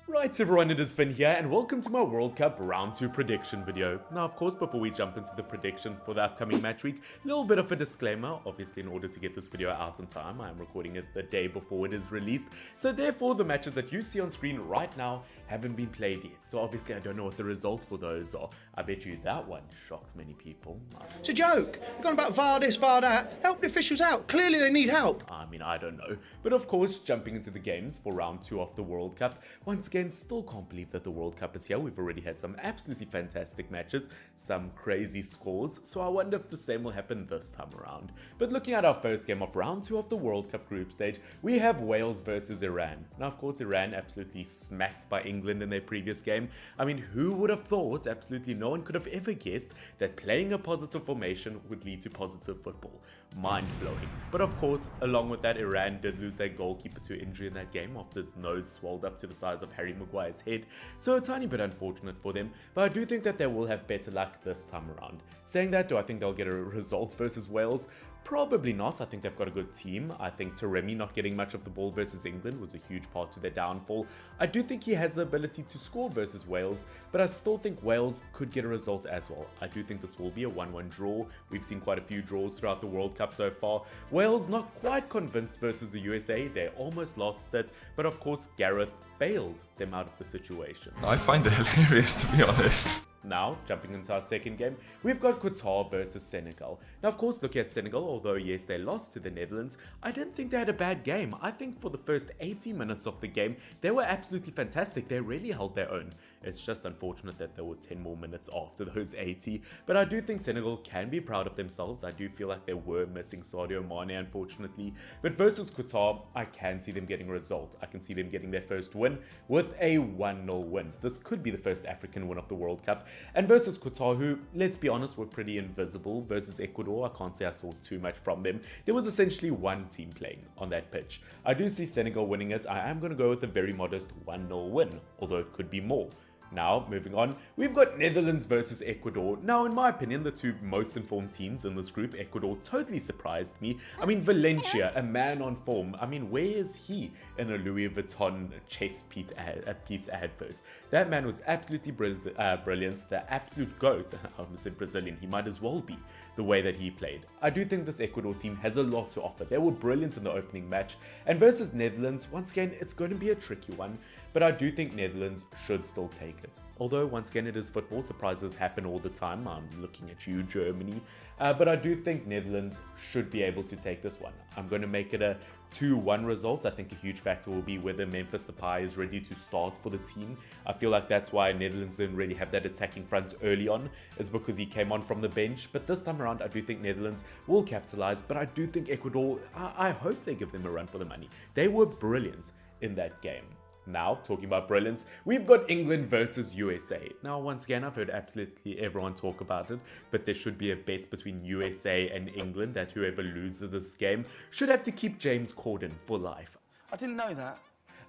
Right everyone, it is Finn here and welcome to my World Cup Round 2 prediction video. Now of course, before we jump into the prediction for the upcoming match week, a little bit of a disclaimer. Obviously, in order to get this video out in time, I am recording it the day before it is released. So therefore, the matches that you see on screen right now haven't been played yet. So obviously I don't know what the results for those are. I bet you that one shocked many people. It's a joke. They're going about VAR this, VAR that. Help the officials out. Clearly they need help. I mean, I don't know. But of course, jumping into the games for round 2 of the World Cup, once again, still can't believe that the World Cup is here. We've already had some absolutely fantastic matches, some crazy scores, so I wonder if the same will happen this time around. But looking at our first game of round 2 of the World Cup group stage, we have Wales versus Iran. Now of course, Iran absolutely smacked by England in their previous game. I mean, who would have thought? Absolutely no one could have ever guessed that playing a positive formation would lead to positive football. Mind-blowing. But of course, along with that, Iran did lose their goalkeeper to injury in that game after his nose swelled up to the size of Harry Maguire's head, so a tiny bit unfortunate for them, but I do think that they will have better luck this time around. Saying that, do I think they'll get a result versus Wales? Probably not. I think they've got a good team. I think Taremi not getting much of the ball versus England was a huge part to their downfall. I do think he has the ability to score versus Wales, but I still think Wales could get a result as well. I do think this will be a 1-1 draw. We've seen quite a few draws throughout the World Cup so far. Wales not quite convinced versus the USA. They almost lost it, but of course Gareth bailed them out of the situation. I find it hilarious, to be honest. Now, jumping into our second game, we've got Qatar versus Senegal. Now, of course, looking at Senegal, although yes, they lost to the Netherlands, I didn't think they had a bad game. I think for the first 80 minutes of the game, they were absolutely fantastic. They really held their own. It's just unfortunate that there were 10 more minutes after those 80. But I do think Senegal can be proud of themselves. I do feel like they were missing Sadio Mane, unfortunately. But versus Qatar, I can see them getting a result. I can see them getting their first win with a 1-0 win. So this could be the first African win of the World Cup. And versus Qatar, who, let's be honest, were pretty invisible. Versus Ecuador, I can't say I saw too much from them. There was essentially one team playing on that pitch. I do see Senegal winning it. I am going to go with a very modest 1-0 win, although it could be more. Now, moving on, we've got Netherlands versus Ecuador. Now, in my opinion, the two most informed teams in this group, Ecuador totally surprised me. I mean, Valencia, a man on form. I mean, where is he in a Louis Vuitton chess piece advert? That man was absolutely brilliant, the absolute GOAT. I almost said Brazilian, he might as well be, the way that he played. I do think this Ecuador team has a lot to offer. They were brilliant in the opening match. And versus Netherlands, once again, it's going to be a tricky one. But I do think Netherlands should still take it. Although, once again, it is football. Surprises happen all the time. I'm looking at you, Germany. But I do think Netherlands should be able to take this one. I'm going to make it a 2-1 result. I think a huge factor will be whether Memphis Depay is ready to start for the team. I feel like that's why Netherlands didn't really have that attacking front early on, is because he came on from the bench. But this time around, I do think Netherlands will capitalize. But I do think Ecuador, I hope they give them a run for the money. They were brilliant in that game. Now, talking about brilliance, we've got England versus USA. Now, once again, I've heard absolutely everyone talk about it, but there should be a bet between USA and England that whoever loses this game should have to keep James Corden for life. I didn't know that.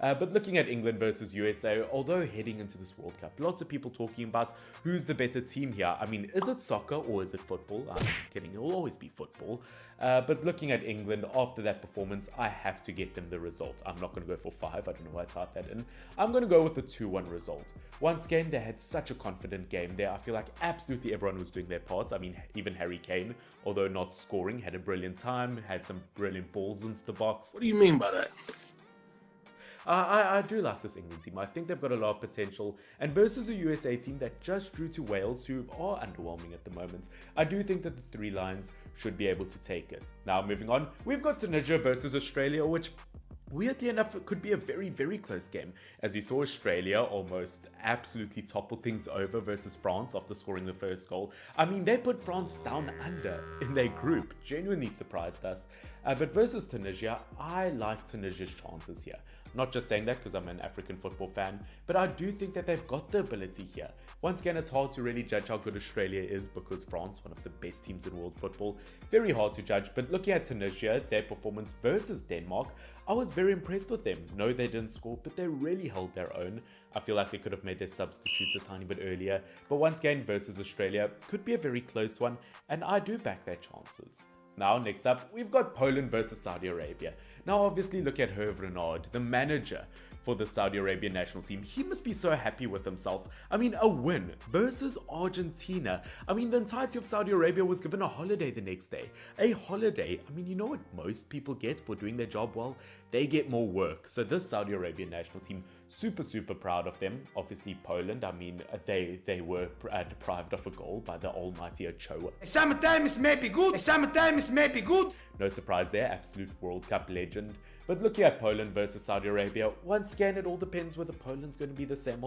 But looking at England versus USA, although heading into this World Cup, lots of people talking about who's the better team here. I mean, is it soccer or is it football? I'm kidding, it will always be football. But looking at England after that performance, I have to get them the result. I'm not going to go for 5. I don't know why I typed that in. I'm going to go with the 2-1 result. Once again, they had such a confident game there. I feel like absolutely everyone was doing their parts. I mean, even Harry Kane, although not scoring, had a brilliant time, had some brilliant balls into the box. What do you mean by that? I do like this England team. I think they've got a lot of potential. And versus a USA team that just drew to Wales, who are underwhelming at the moment, I do think that the Three Lions should be able to take it. Now, moving on, we've got Tunisia versus Australia, which weirdly enough, it could be a very, very close game, as we saw Australia almost absolutely topple things over versus France after scoring the first goal. I mean, they put France down under in their group. Genuinely surprised us. But versus Tunisia, I like Tunisia's chances here. Not just saying that because I'm an African football fan, but I do think that they've got the ability here. Once again, it's hard to really judge how good Australia is because France, one of the best teams in world football, very hard to judge. But looking at Tunisia, their performance versus Denmark, I was very impressed with them. No, they didn't score, but they really held their own. I feel like they could have made their substitutes a tiny bit earlier. But once again, versus Australia, could be a very close one, and I do back their chances. Now, next up, we've got Poland versus Saudi Arabia. Now, obviously, look at Hervé Renard, the manager for the Saudi Arabian national team. He must be so happy with himself. I mean, a win versus Argentina. I mean, the entirety of Saudi Arabia was given a holiday the next day. A holiday. I mean, you know what most people get for doing their job well? They get more work. So this Saudi Arabian national team, super proud of them. Obviously Poland, I mean, they were deprived of a goal by the almighty Ochoa. Sometimes may be good, sometimes may be good. No surprise there, absolute World Cup legend. But looking at Poland versus Saudi Arabia, once again, it all depends whether Poland's going to be the same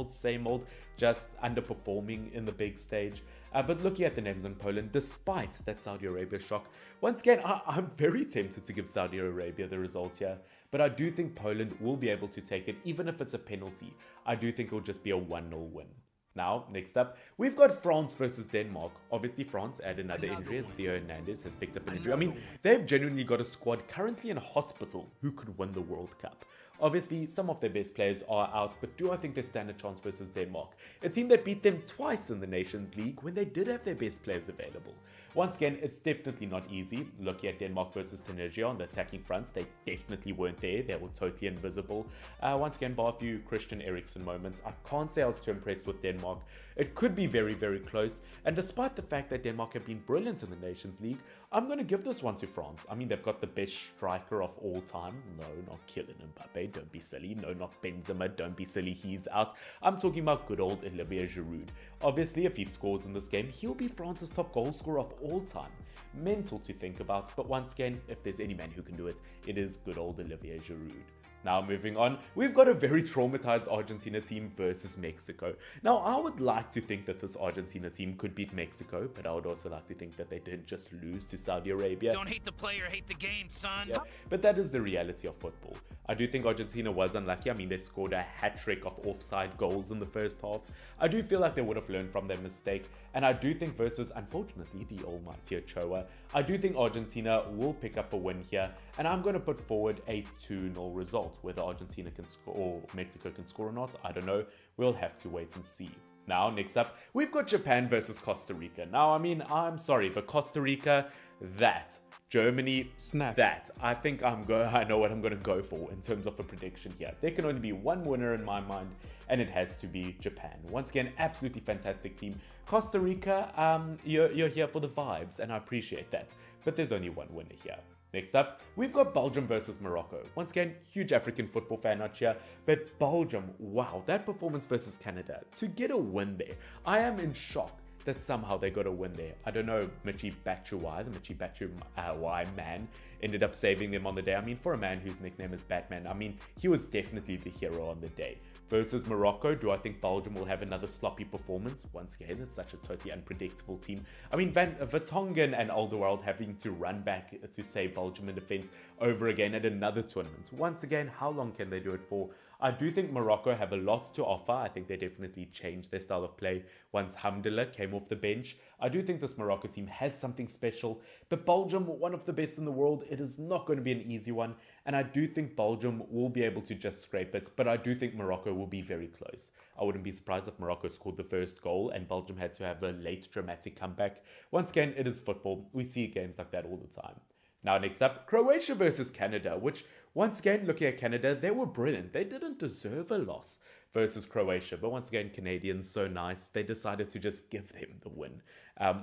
old, just underperforming in the big stage. But looking at the names in Poland, despite that Saudi Arabia shock, once again, I'm very tempted to give Saudi Arabia the result here. But I do think Poland will be able to take it, even if it's a penalty. I do think it'll just be a 1-0 win. Now, next up, we've got France versus Denmark. Obviously, France had another injury as Theo Hernandez has picked up an injury. I mean, they've genuinely got a squad currently in a hospital who could win the World Cup. Obviously, some of their best players are out, but do I think they stand a chance versus Denmark? A team that beat them twice in the Nations League when they did have their best players available. Once again, it's definitely not easy. Looking at Denmark versus Tunisia on the attacking front, they definitely weren't there. They were totally invisible. Once again, bar a few Christian Eriksen moments, I can't say I was too impressed with Denmark. It could be very close, and despite the fact that Denmark have been brilliant in the Nations League, I'm going to give this one to France. I mean, they've got the best striker of all time. No, not Kylian Mbappe, don't be silly. No, not Benzema, don't be silly, he's out. I'm talking about good old Olivier Giroud. Obviously, if he scores in this game, he'll be France's top goal scorer of all time. Mental to think about, but once again, if there's any man who can do it, it is good old Olivier Giroud. Now moving on, we've got a very traumatized Argentina team versus Mexico. Now I would like to think that this Argentina team could beat Mexico, but I would also like to think that they didn't just lose to Saudi Arabia. Don't hate the player, hate the game, son. Yeah, but that is the reality of football. I do think Argentina was unlucky. I mean, they scored a hat-trick of offside goals in the first half. I do feel like they would have learned from their mistake, and I do think versus, unfortunately, the almighty Ochoa, I do think Argentina will pick up a win here, and I'm going to put forward a 2-0 result. Whether Argentina can score or Mexico can score or not, I don't know. We'll have to wait and see. Now, next up, we've got Japan versus Costa Rica. Now, I mean, I'm sorry, but Costa Rica, that. Germany, snap. That. I think I know what I'm going to go for in terms of a prediction here. There can only be one winner in my mind, and it has to be Japan. Once again, absolutely fantastic team. Costa Rica, you're here for the vibes, and I appreciate that. But there's only one winner here. Next up, we've got Belgium versus Morocco. Once again, huge African football fan out here, but Belgium, wow, that performance versus Canada, to get a win there, I am in shock that somehow they got a win there. I don't know, Michy Batshuayi, the Michy Batshuayi man, ended up saving them on the day. I mean, for a man whose nickname is Batman, I mean, he was definitely the hero on the day. Versus Morocco, do I think Belgium will have another sloppy performance? Once again, it's such a totally unpredictable team. I mean, Vertonghen and Alderweireld having to run back to save Belgium in defense over again at another tournament. Once again, how long can they do it for? I do think Morocco have a lot to offer. I think they definitely changed their style of play once Hamdallah came off the bench. I do think this Morocco team has something special, but Belgium, one of the best in the world, it is not going to be an easy one, and I do think Belgium will be able to just scrape it, but I do think Morocco will be very close. I wouldn't be surprised if Morocco scored the first goal and Belgium had to have a late dramatic comeback. Once again, it is football. We see games like that all the time. Now next up, Croatia versus Canada, which once again, looking at Canada, they were brilliant. They didn't deserve a loss versus Croatia, but once again, Canadians so nice, they decided to just give them the win.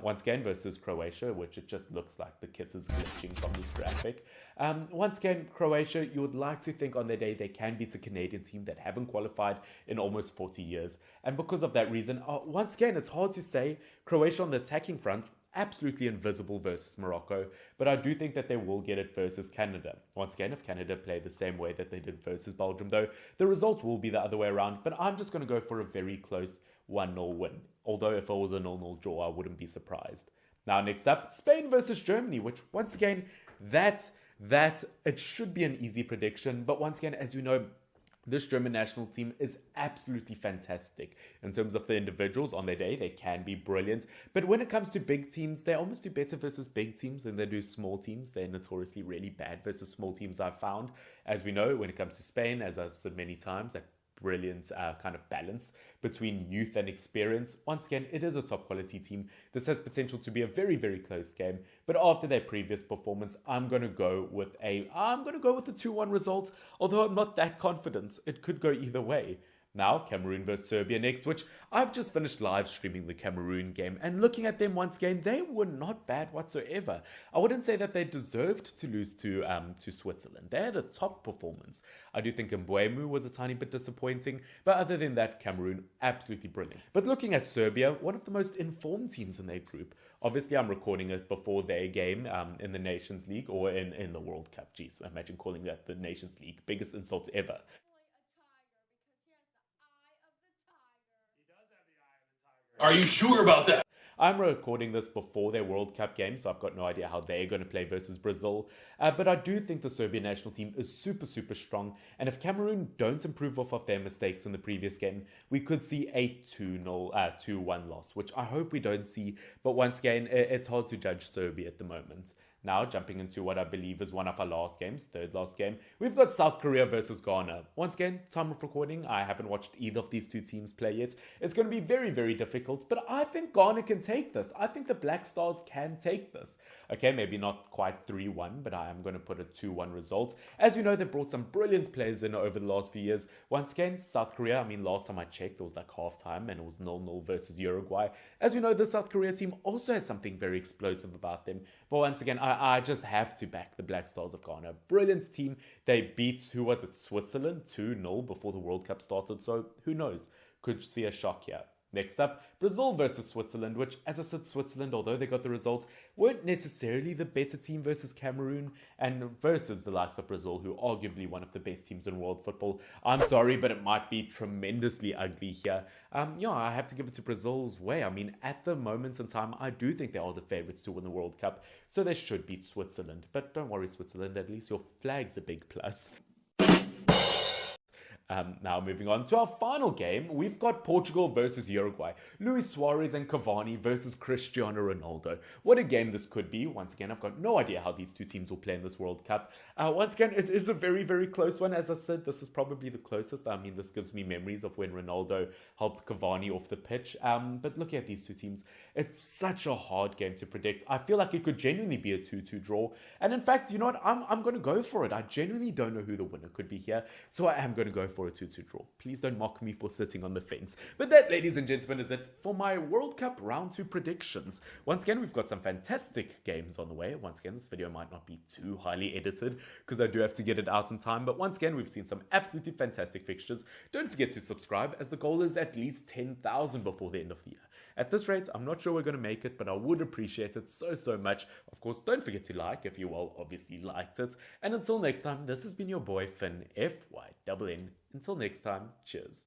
Once again, versus Croatia, which it just looks like the kit is glitching from this graphic. Once again, Croatia, you would like to think on their day they can beat a Canadian team that haven't qualified in almost 40 years. And because of that reason, once again, it's hard to say. Croatia on the attacking front, absolutely invisible versus Morocco, but I do think that they will get it versus Canada. Once again, if Canada play the same way that they did versus Belgium, though, the result will be the other way around, but I'm just going to go for a very close 1-0 win. Although if it was a 0-0 draw, I wouldn't be surprised. Now, next up, Spain versus Germany, which once again, that it should be an easy prediction, but once again, as you know, this German national team is absolutely fantastic. In terms of the individuals on their day, they can be brilliant. But when it comes to big teams, they almost do better versus big teams than they do small teams. They're notoriously really bad versus small teams, I've found. As we know, when it comes to Spain, as I've said many times, that brilliant kind of balance between youth and experience. Once again, it is a top quality team. This has potential to be a very, very close game. But after their previous performance, I'm going to go with a 2-1 result. Although I'm not that confident, it could go either way. Now, Cameroon versus Serbia next, which I've just finished live streaming the Cameroon game, and looking at them once again, they were not bad whatsoever. I wouldn't say that they deserved to lose to Switzerland. They had a top performance. I do think Mbeumo was a tiny bit disappointing, but other than that, Cameroon, absolutely brilliant. But looking at Serbia, one of the most informed teams in their group. Obviously, I'm recording it before their game in the Nations League, or in the World Cup. Jeez, imagine calling that the Nations League. Biggest insult ever. Are you sure about that? I'm recording this before their World Cup game, so I've got no idea how they're going to play versus Brazil. But I do think the Serbian national team is super, super strong. And if Cameroon don't improve off of their mistakes in the previous game, we could see a 2-1 loss, which I hope we don't see. But once again, it's hard to judge Serbia at the moment. Now, jumping into what I believe is one of our last games, third last game, we've got South Korea versus Ghana. Once again, time of recording, I haven't watched either of these two teams play yet. It's going to be very, very difficult, but I think Ghana can take this. I think the Black Stars can take this. Okay, maybe not quite 3-1, but I am going to put a 2-1 result. As you know, they've brought some brilliant players in over the last few years. Once again, South Korea, last time I checked, it was like halftime, and it was 0-0 versus Uruguay. As we know, the South Korea team also has something very explosive about them. But once again, I just have to back the Black Stars of Ghana. Brilliant team. They beat, Switzerland 2-0 before the World Cup started. So who knows? Could see a shock here. Next up, Brazil versus Switzerland, which, as I said, Switzerland, although they got the result, weren't necessarily the better team versus Cameroon and versus the likes of Brazil, who are arguably one of the best teams in world football. I'm sorry, but it might be tremendously ugly here. I have to give it to Brazil's way. At the moment in time, I do think they are the favorites to win the World Cup, so they should beat Switzerland. But don't worry, Switzerland, at least your flag's a big plus. Now moving on to our final game, we've got Portugal versus Uruguay. Luis Suarez and Cavani versus Cristiano Ronaldo. What a game this could be. Once again, I've got no idea how these two teams will play in this World Cup. Once again, it is a very, very close one. As I said, this is probably the closest. This gives me memories of when Ronaldo helped Cavani off the pitch. But looking at these two teams, it's such a hard game to predict. I feel like it could genuinely be a 2-2 draw. And in fact, you know what? I'm going to go for it. I genuinely don't know who the winner could be here. So I am going to go for a 2-2 draw. Please don't mock me for sitting on the fence. But that, ladies and gentlemen, is it for my World Cup round 2 predictions. Once again, we've got some fantastic games on the way. Once again, this video might not be too highly edited because I do have to get it out in time. But once again, we've seen some absolutely fantastic fixtures. Don't forget to subscribe, as the goal is at least 10,000 before the end of the year. At this rate, I'm not sure we're going to make it, but I would appreciate it so, so much. Of course, don't forget to like if you all obviously liked it. And until next time, this has been your boy Finn, FYNN. Until next time, cheers.